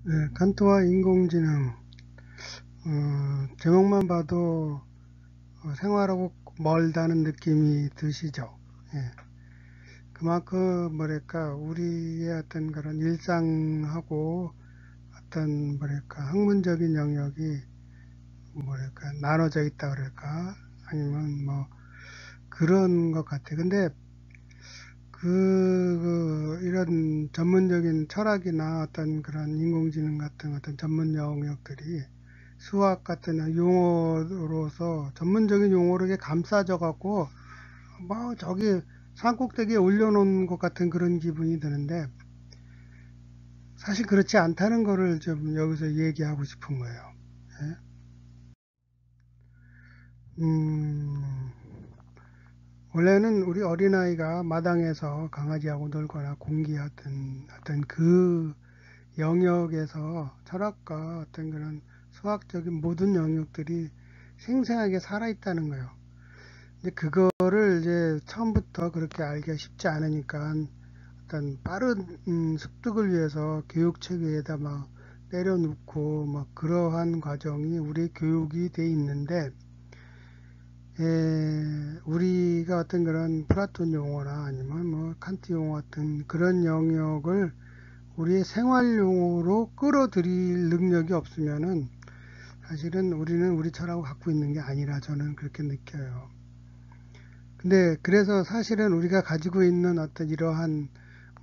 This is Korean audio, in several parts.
네, 칸트와 인공지능, 제목만 봐도 생활하고 멀다는 느낌이 드시죠? 예, 그만큼 뭐랄까 우리의 어떤 그런 일상하고 어떤 뭐랄까 학문적인 영역이 뭐랄까 나눠져 있다 그럴까 아니면 뭐 그런 것 같아. 근데 이런 전문적인 철학이나 어떤 그런 인공지능 같은 어떤 전문 영역들이 수학 같은 용어로서 전문적인 용어로 이게 감싸져 갖고 뭐 저기 산꼭대기에 올려놓은 것 같은 그런 기분이 드는데 사실 그렇지 않다는 거를 좀 여기서 얘기하고 싶은 거예요. 예? 음, 원래는 우리 어린아이가 마당에서 강아지하고 놀거나 공기하던 어떤 그 영역에서 철학과 어떤 그런 수학적인 모든 영역들이 생생하게 살아있다는 거예요. 근데 그거를 이제 처음부터 그렇게 알기가 쉽지 않으니까 어떤 빠른 습득을 위해서 교육 체계에다 막 때려놓고 막 그러한 과정이 우리 교육이 돼 있는데 우리가 어떤 그런 플라톤 용어나 아니면 뭐 칸트 용어 같은 그런 영역을 우리의 생활 용어로 끌어들일 능력이 없으면은 사실은 우리는 우리 철학을 갖고 있는 게 아니라 저는 그렇게 느껴요. 근데 그래서 사실은 우리가 가지고 있는 어떤 이러한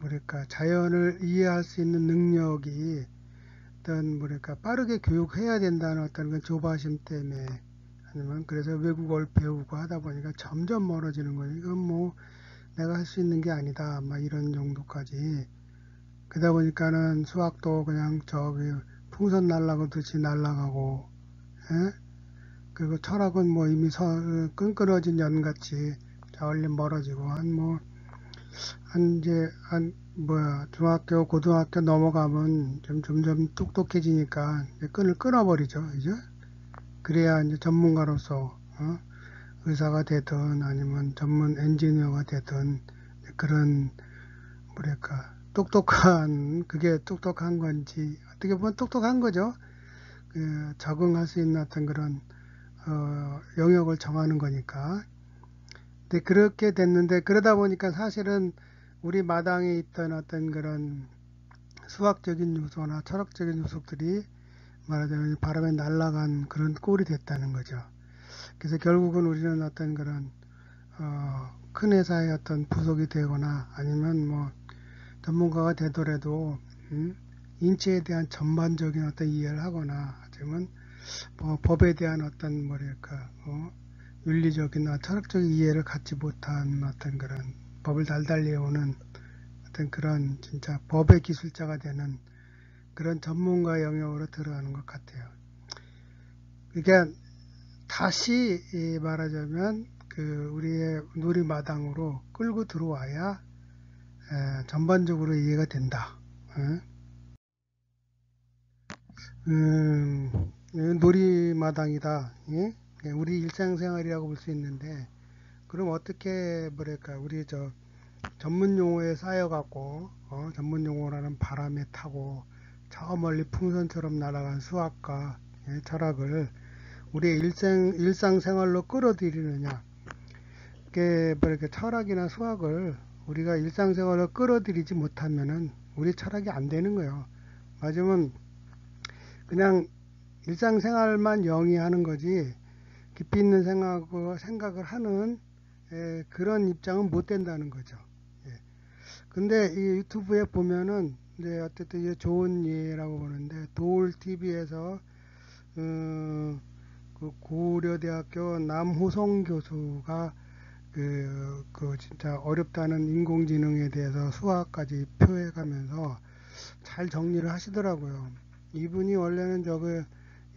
뭐랄까 자연을 이해할 수 있는 능력이 어떤 뭐랄까 빠르게 교육해야 된다는 어떤 그 조바심 때문에 아니면 그래서 외국어를 배우고 하다 보니까 점점 멀어지는 거예요. 이건 뭐 내가 할 수 있는 게 아니다. 막 이런 정도까지. 그러다 보니까는 수학도 그냥 저기 풍선 날아가듯이 날아가고, 예? 그리고 철학은 뭐 이미 끈끈어진 연같이 저울림 멀어지고 한 이제 한 뭐야 중학교 고등학교 넘어가면 좀 점점 똑똑해지니까 이제 끈을 끊어버리죠 이제 그래야 이제 전문가로서 의사가 되든 아니면 전문 엔지니어가 되든 그런 뭐랄까 똑똑한 그게 똑똑한 건지 어떻게 보면 똑똑한 거죠. 그 적응할 수 있는 어떤 그런 영역을 정하는 거니까. 근데 그렇게 됐는데 그러다 보니까 사실은 우리 마당에 있던 어떤 그런 수학적인 요소나 철학적인 요소들이 말하자면 바람에 날아간 그런 꼴이 됐다는 거죠. 그래서 결국은 우리는 어떤 그런 큰 회사의 어떤 부속이 되거나 아니면 뭐 전문가가 되더라도 인체에 대한 전반적인 어떤 이해를 하거나 아니면 뭐 법에 대한 어떤 뭐랄까 윤리적이나 철학적인 이해를 갖지 못한 어떤 그런 법을 달달리 외우는 어떤 그런 진짜 법의 기술자가 되는 그런 전문가 영역으로 들어가는 것 같아요. 그러니까 다시 말하자면 그 우리의 놀이마당으로 끌고 들어와야 전반적으로 이해가 된다. 어? 놀이마당이다. 예? 우리 일상생활이라고 볼 수 있는데 그럼 어떻게 뭐랄까 우리 저 전문 용어에 쌓여갖고 전문 용어라는 바람에 타고 저 멀리 풍선처럼 날아간 수학과 철학을 우리의 일상생활로 끌어들이느냐. 그게 뭐랄까 철학이나 수학을 우리가 일상생활로 끌어들이지 못하면은 우리 철학이 안 되는 거예요. 맞으면 그냥 일상생활만 영위하는 거지 깊이 있는 생각을 하는 그런 입장은 못 된다는 거죠. 예. 근데 이 유튜브에 보면은 이제 어쨌든 이게 좋은 예라고 보는데 도울 TV에서 그 고려대학교 남호성 교수가 그 진짜 어렵다는 인공지능에 대해서 수학까지 표해가면서 잘 정리를 하시더라고요. 이분이 원래는 저个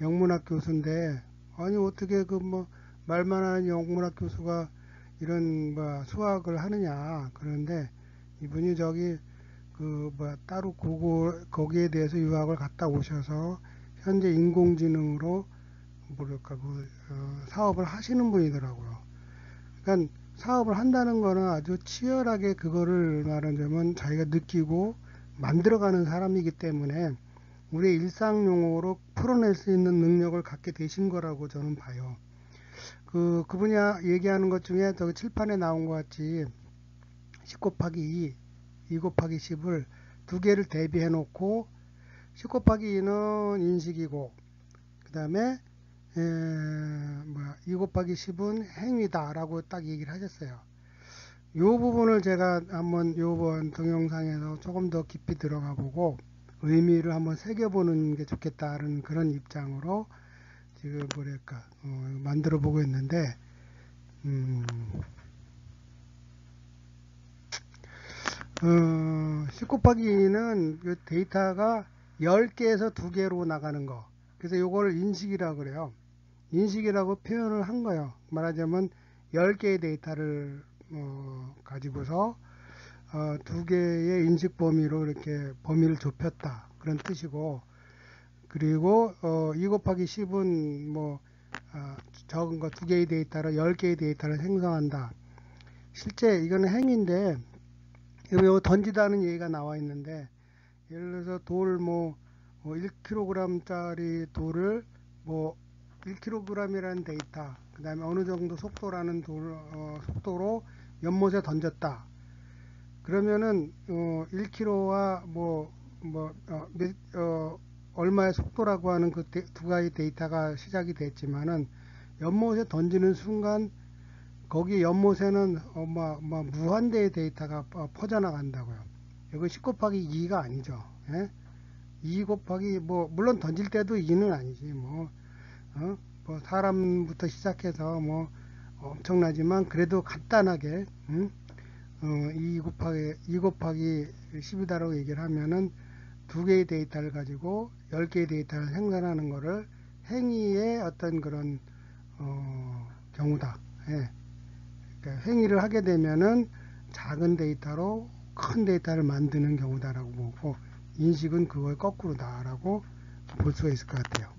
영문학 교수인데 아니 어떻게 그 뭐 말만 하는 영문학 교수가 이런 뭐 수학을 하느냐 그런데 이분이 저기 그 뭐 따로 거기에 대해서 유학을 갔다 오셔서 현재 인공지능으로 뭐랄까 사업을 하시는 분이더라고요. 그러니까 사업을 한다는 거는 아주 치열하게 그거를 말하자면 자기가 느끼고 만들어가는 사람이기 때문에 우리의 일상 용어로 풀어낼 수 있는 능력을 갖게 되신 거라고 저는 봐요. 그분이 얘기하는 것 중에 저기 칠판에 나온 것 같이 10 곱하기 2 곱하기 10을 두 개를 대비해 놓고 10 곱하기 2는 인식이고 그 다음에 2 곱하기 10은 행위다 라고 딱 얘기를 하셨어요. 이 부분을 제가 한번 이번 동영상에서 조금 더 깊이 들어가 보고 의미를 한번 새겨보는 게 좋겠다는 그런 입장으로 지금 뭐랄까 만들어 보고 있는데 10 곱하기 2는 그 데이터가 10개에서 2개로 나가는 거. 그래서 요걸 인식이라고 그래요. 인식이라고 표현을 한 거예요. 말하자면 10개의 데이터를 가지고서 2개의 인식 범위로 이렇게 범위를 좁혔다. 그런 뜻이고, 그리고 2 곱하기 10은 적은 거 2개의 데이터로 10개의 데이터를 생성한다. 실제 이거는 행인데 여기 던지다는 얘기가 나와 있는데, 예를 들어서 돌 1kg 짜리 돌을 1kg이라는 데이터, 그 다음에 어느 정도 속도라는 속도로 연못에 던졌다. 그러면은 1kg와 얼마의 속도라고 하는 그 두 가지 데이터가 시작이 됐지만은 연못에 던지는 순간 거기 연못에는 무한대의 데이터가 퍼져나간다고요. 이거 10 곱하기 2가 아니죠. 예? 2 곱하기 물론 던질 때도 2는 아니지. 사람부터 시작해서 엄청나지만 그래도 간단하게 2 곱하기 10이다라고 얘기를 하면은 두 개의 데이터를 가지고 10개의 데이터를 생산하는 거를 행위의 어떤 그런 경우다. 예. 그러니까 행위를 하게 되면은 작은 데이터로 큰 데이터를 만드는 경우다라고 보고, 인식은 그거의 거꾸로다라고 볼 수가 있을 것 같아요.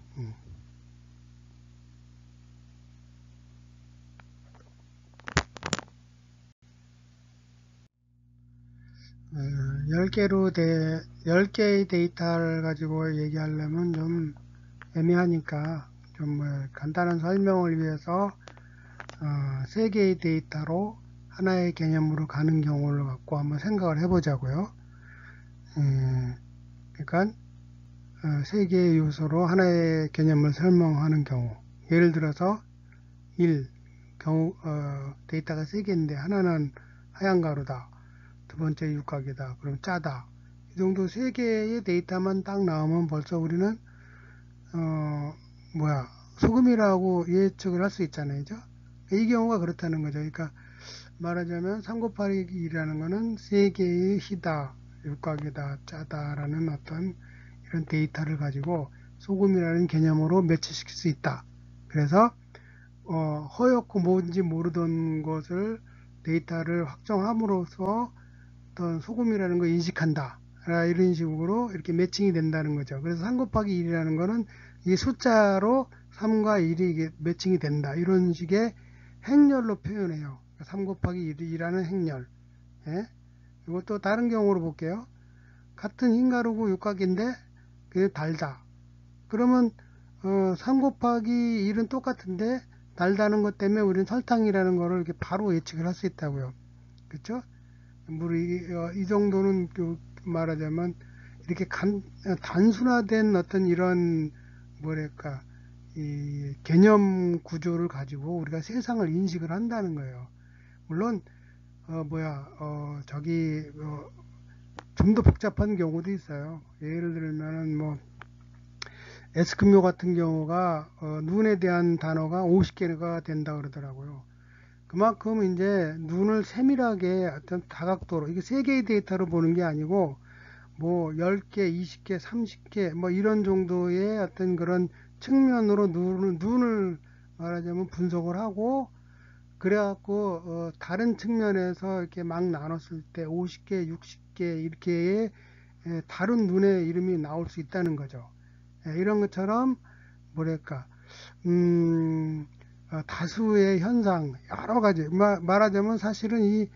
10개의 데이터를 가지고 얘기하려면 좀 애매하니까 좀 간단한 설명을 위해서 3개의 데이터로 하나의 개념으로 가는 경우를 갖고 한번 생각을 해보자고요. 그러니까 3개의 요소로 하나의 개념을 설명하는 경우, 예를 들어서 1. 데이터가 3개인데 하나는 하얀 가루다, 두 번째 육각이다, 그럼 짜다. 이 정도 3개의 데이터만 딱 나오면 벌써 우리는 소금이라고 예측을 할 수 있잖아요. 그죠? 이 경우가 그렇다는 거죠. 그러니까 말하자면 3 곱하기 2라는 거는 3개의 희다, 육각이다, 짜다라는 어떤 이런 데이터를 가지고 소금이라는 개념으로 매치시킬 수 있다. 그래서 허옇고 뭔지 모르던 것을 데이터를 확정함으로써 어떤 소금이라는 걸 인식한다. 이런 식으로 이렇게 매칭이 된다는 거죠. 그래서 3 곱하기 1이라는 거는 이 숫자로 3과 1이 매칭이 된다. 이런 식의 행렬로 표현해요. 3 곱하기 1이라는 행렬. 예? 이것도 다른 경우로 볼게요. 같은 흰가루고 육각인데 그게 달다. 그러면 3 곱하기 1은 똑같은데 달다는 것 때문에 우리는 설탕이라는 거를 이렇게 바로 예측을 할 수 있다고요. 그렇죠? 이 정도는 말하자면 이렇게 단순화된 어떤 이런 뭐랄까 이 개념 구조를 가지고 우리가 세상을 인식을 한다는 거예요. 물론 좀 더 복잡한 경우도 있어요. 예를 들면은 에스크모 같은 경우가 눈에 대한 단어가 50개가 된다 그러더라고요. 그만큼 이제 눈을 세밀하게 어떤 다각도로, 이게 3개의 데이터로 보는 게 아니고 10개, 20개, 30개 이런 정도의 어떤 그런 측면으로 눈을 말하자면 분석을 하고, 그래갖고 다른 측면에서 이렇게 막 나눴을 때 50개, 60개 이렇게의 다른 눈의 이름이 나올 수 있다는 거죠. 이런 것처럼 뭐랄까 다수의 현상 여러 가지 말하자면 사실은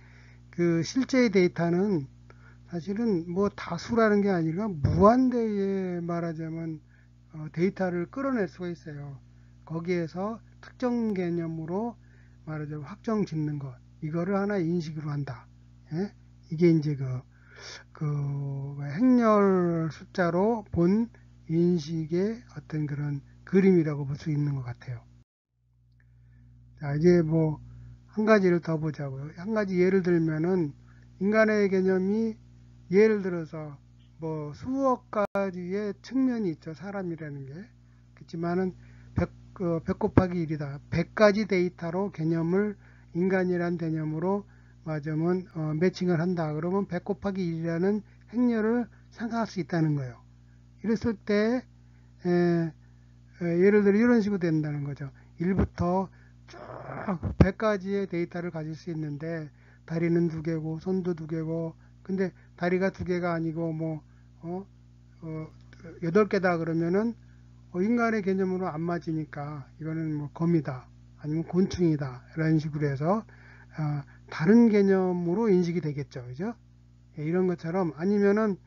그 실제의 데이터는 사실은 뭐 다수라는 게 아니라 무한대의 말하자면 데이터를 끌어낼 수가 있어요. 거기에서 특정 개념으로 말하자면 확정 짓는 것, 이거를 하나 인식으로 한다. 예? 이게 이제 그 행렬 숫자로 본 인식의 어떤 그런 그림이라고 볼 수 있는 것 같아요. 자, 이제 뭐 한 가지를 더 보자고요. 한 가지 예를 들면은 인간의 개념이 예를 들어서 뭐 수억 가지의 측면이 있죠. 사람이라는 게. 그렇지만은 100 곱하기 1이다. 100가지 데이터로 개념을 인간이란 개념으로 맞으면 매칭을 한다. 그러면 100 곱하기 1이라는 행렬을 생각할 수 있다는 거예요. 이랬을 때 예를 들어 이런 식으로 된다는 거죠. 1부터 쭉 100가지의 데이터를 가질 수 있는데 다리는 2개고 손도 2개고 근데 다리가 2개가 아니고 뭐 8개다 그러면은 인간의 개념으로 안 맞으니까 이거는 뭐 거미다 아니면 곤충이다 이런 식으로 해서 다른 개념으로 인식이 되겠죠. 그죠? 이런 것처럼 아니면은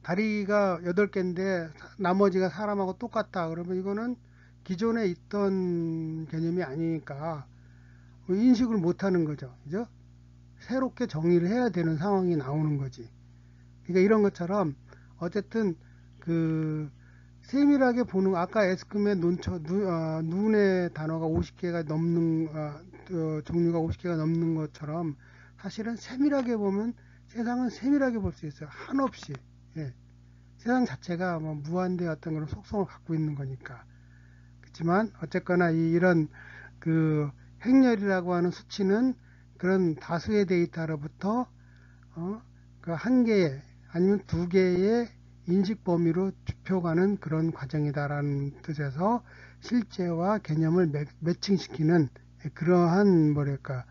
다리가 8개인데 나머지가 사람하고 똑같다 그러면 이거는 기존에 있던 개념이 아니니까 인식을 못하는 거죠. 그죠? 새롭게 정의를 해야 되는 상황이 나오는 거지. 그러니까 이런 것처럼 어쨌든 그 세밀하게 보는 아까 에스크의 눈의 단어가 50개가 넘는 종류가 50개가 넘는 것처럼 사실은 세밀하게 보면 세상은 세밀하게 볼 수 있어요. 한없이. 예. 세상 자체가 뭐 무한대 어떤 그런 속성을 갖고 있는 거니까. 그렇지만 어쨌거나 이런 그 행렬이라고 하는 수치는 그런 다수의 데이터로부터 그 한 개의 아니면 2개의 인식 범위로 좁혀가는 그런 과정이다라는 뜻에서 실제와 개념을 매칭시키는 그러한 뭐랄까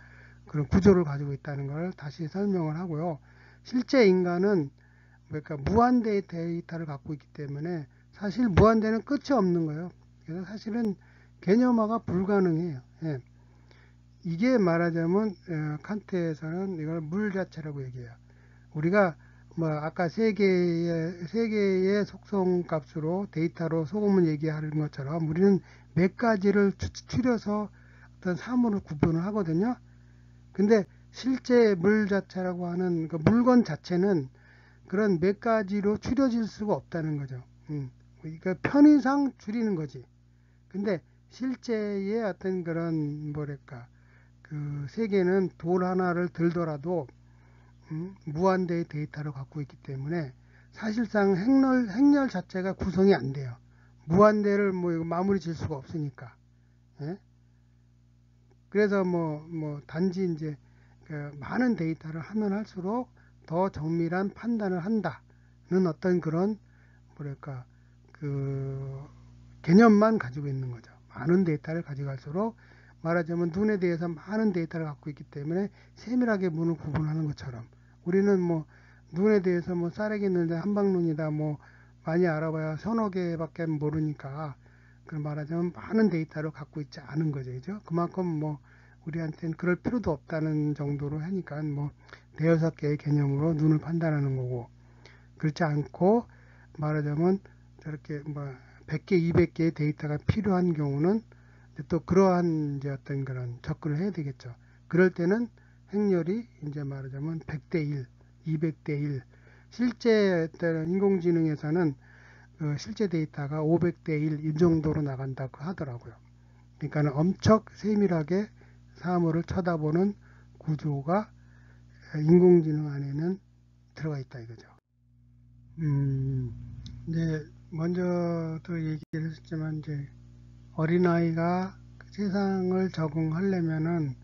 그런 구조를 가지고 있다는 걸 다시 설명을 하고요. 실제 인간은 그러니까 무한대의 데이터를 갖고 있기 때문에 사실 무한대는 끝이 없는 거예요. 그래서 사실은 개념화가 불가능해요. 예. 이게 말하자면 칸트에서는 이걸 물 자체라고 얘기해요. 우리가 뭐 아까 세 개의 속성 값으로 데이터로 소금을 얘기하는 것처럼 우리는 몇 가지를 추려서 어떤 사물을 구분을 하거든요. 근데 실제 물 자체라고 하는 그 물건 자체는 그런 몇 가지로 추려질 수가 없다는 거죠. 그러니까 편의상 줄이는 거지. 근데 실제의 어떤 그런 뭐랄까 그 세계는 돌 하나를 들더라도 무한대의 데이터를 갖고 있기 때문에 사실상 행렬 자체가 구성이 안 돼요. 무한대를 뭐 마무리 질 수가 없으니까. 예? 그래서 뭐 단지 이제 그 많은 데이터를 하면 할수록 더 정밀한 판단을 한다는 어떤 그런 뭐랄까 그 개념만 가지고 있는 거죠. 많은 데이터를 가져갈수록 말하자면 눈에 대해서 많은 데이터를 갖고 있기 때문에 세밀하게 문을 구분하는 것처럼 우리는 뭐 눈에 대해서 뭐 쌀에게 있는데 한방눈이다 뭐 많이 알아봐야 서너 개밖에 모르니까 그 말하자면 많은 데이터를 갖고 있지 않은 거죠. 그죠? 그만큼 뭐 우리한테는 그럴 필요도 없다는 정도로 하니까 뭐 대여섯 개의 개념으로 눈을 판단하는 거고 그렇지 않고 말하자면 저렇게 뭐 100개, 200개의 데이터가 필요한 경우는 또 그러한 이제 어떤 그런 접근을 해야 되겠죠. 그럴 때는 행렬이 이제 말하자면 100대 1, 200대 1. 실제 인공지능에서는 실제 데이터가 500대 1 이 정도로 나간다고 하더라고요. 그러니까 엄청 세밀하게 사물을 쳐다보는 구조가 인공지능 안에는 들어가 있다 이거죠. 이제 먼저도 얘기를 했지만 이제 어린아이가 세상을 적응하려면은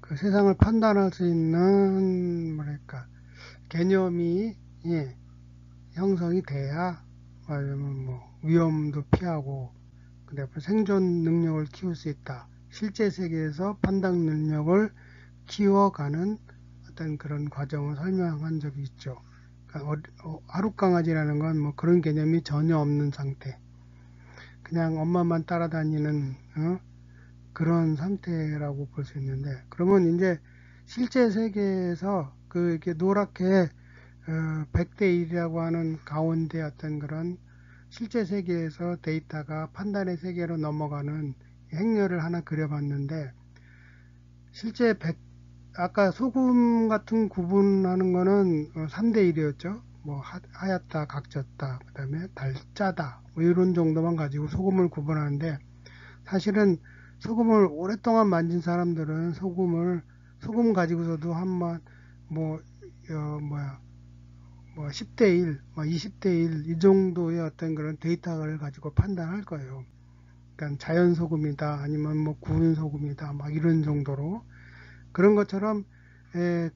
그 세상을 판단할 수 있는 뭐랄까 개념이 형성이 돼야 말하자면 뭐 위험도 피하고 그다음에 생존 능력을 키울 수 있다. 실제 세계에서 판단 능력을 키워가는 어떤 그런 과정을 설명한 적이 있죠. 그러니까 하룻강아지라는 건 뭐 그런 개념이 전혀 없는 상태. 그냥 엄마만 따라다니는 그런 상태라고 볼 수 있는데 그러면 이제 실제 세계에서 이렇게 노랗게 100대 1이라고 하는 가운데 어떤 그런 실제 세계에서 데이터가 판단의 세계로 넘어가는 행렬을 하나 그려봤는데, 실제 아까 소금 같은 구분하는 거는 3대 1이었죠. 뭐 하얗다, 각졌다, 그 다음에 달짜다, 뭐 이런 정도만 가지고 소금을 구분하는데, 사실은 소금을 오랫동안 만진 사람들은 소금 가지고서도 한번 뭐 10대 1, 20대 1 이 정도의 어떤 그런 데이터를 가지고 판단할 거예요. 그러니까 자연 소금이다, 아니면 뭐 구운 소금이다, 막 이런 정도로. 그런 것처럼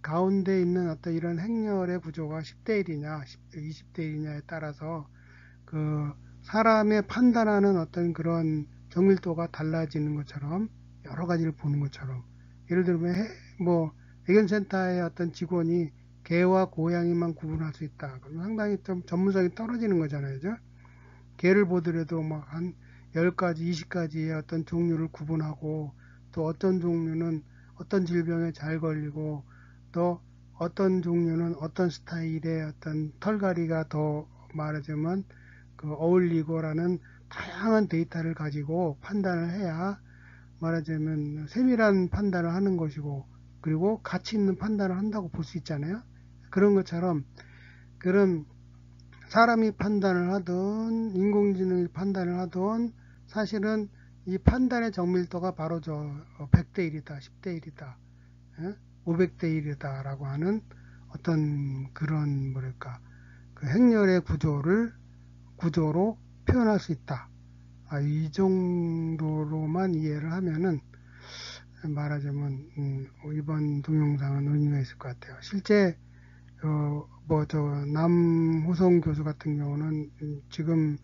가운데 있는 어떤 이런 행렬의 구조가 10대 1이냐, 20대 1이냐에 따라서 그 사람의 판단하는 어떤 그런 정밀도가 달라지는 것처럼, 여러 가지를 보는 것처럼, 예를 들면 뭐 애견센터의 어떤 직원이 개와 고양이만 구분할 수 있다. 그럼 상당히 좀 전문성이 떨어지는 거잖아요. 그죠? 개를 보더라도 막 한 10가지, 20가지의 어떤 종류를 구분하고, 또 어떤 종류는 어떤 질병에 잘 걸리고, 또 어떤 종류는 어떤 스타일의 어떤 털갈이가 더 말하자면 어울리고라는 다양한 데이터를 가지고 판단을 해야 말하자면 세밀한 판단을 하는 것이고, 그리고 가치 있는 판단을 한다고 볼 수 있잖아요. 그런 것처럼 그런 사람이 판단을 하든 인공지능이 판단을 하든, 사실은 이 판단의 정밀도가 바로 저 100대 1이다, 10대 1이다, 500대 1이다 라고 하는 어떤 그런 뭐랄까 그 행렬의 구조로 표현할 수 있다. 이 정도로만 이해를 하면은 말하자면 이번 동영상은 의미가 있을 것 같아요. 실제 남호성 교수 같은 경우는 지금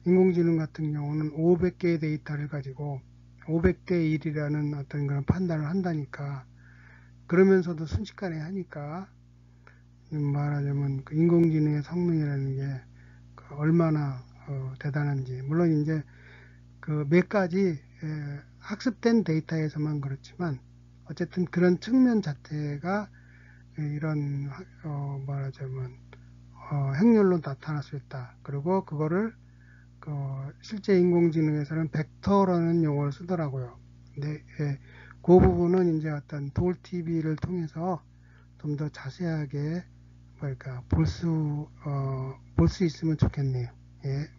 인공지능 같은 경우는 500개의 데이터를 가지고 500대 1이라는 어떤 그런 판단을 한다니까, 그러면서도 순식간에 하니까 말하자면 그 인공지능의 성능이라는 게 얼마나 대단한지. 물론 이제 그 몇 가지 학습된 데이터에서만 그렇지만, 어쨌든 그런 측면 자체가 이런 말하자면 행렬로 나타날 수 있다. 그리고 그거를 실제 인공지능에서는 벡터라는 용어를 쓰더라고요. 근데 그 부분은 이제 어떤 도울 TV를 통해서 좀 더 자세하게 볼 수 있으면 좋겠네요. 예.